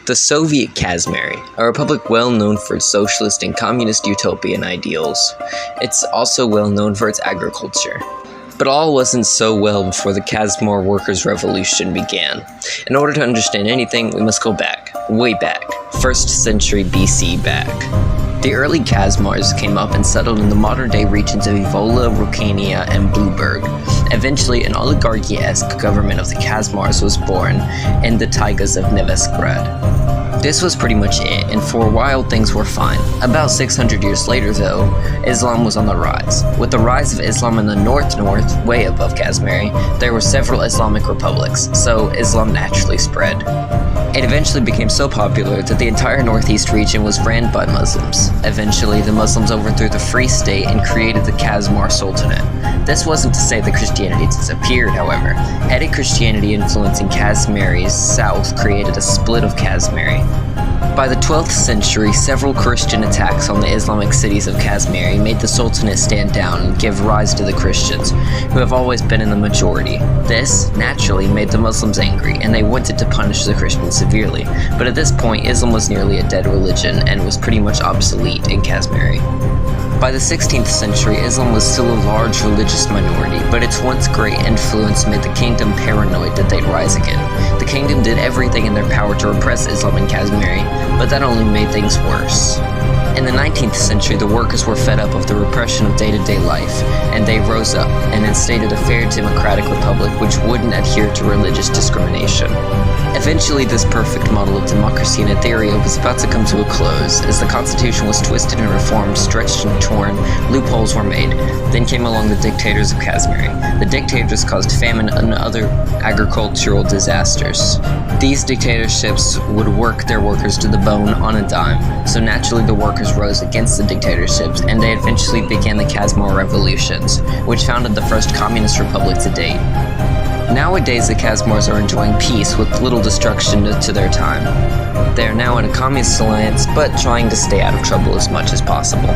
The Soviet Kasmary, a republic well known for its socialist and communist-utopian ideals. It's also well known for its agriculture. But all wasn't so well before the Kasmar Workers Revolution began. In order to understand anything, we must go back, way back, 1st century BC back. The early Kasmars came up and settled in the modern-day regions of Evola, Rukania, and Blueberg. Eventually, an oligarchy-esque government of the Kasmars was born in the taigas of Nevesgrad. This was pretty much it, and for a while things were fine. About 600 years later, though, Islam was on the rise. With the rise of Islam in the north, way above Kasmary, there were several Islamic republics, so Islam naturally spread. It eventually became so popular that the entire northeast region was ran by Muslims. Eventually, the Muslims overthrew the Free State and created the Kasmar Sultanate. This wasn't to say that Christianity disappeared, however. Heady Christianity influencing Kasmary's south created a split of Kasmary. By the 12th century, several Christian attacks on the Islamic cities of Kasmary made the Sultanate stand down and give rise to the Christians, who have always been in the majority. This, naturally, made the Muslims angry, and they wanted to punish the Christians severely, but at this point, Islam was nearly a dead religion and was pretty much obsolete in Kasmary. By the 16th century, Islam was still a large religious minority, but its once great influence made the kingdom paranoid that they'd rise again. The kingdom did everything in their power to repress Islam in Kasmary, but that only made things worse. In the 19th century, the workers were fed up of the repression of day-to-day life, and they rose up and instated a fair democratic republic which wouldn't adhere to religious discrimination. Eventually, this perfect model of democracy in Ethereum was about to come to a close, as the constitution was twisted and reformed, stretched and torn, loopholes were made. Then came along the dictators of Kasmary. The dictators caused famine and other agricultural disasters. These dictatorships would work their workers to the bone on a dime, so naturally the workers rose against the dictatorships, and they eventually began the Kasmar Revolutions, which founded the first communist republic to date. Nowadays, the Kasmars are enjoying peace with little destruction to their time. They are now in a communist alliance, but trying to stay out of trouble as much as possible.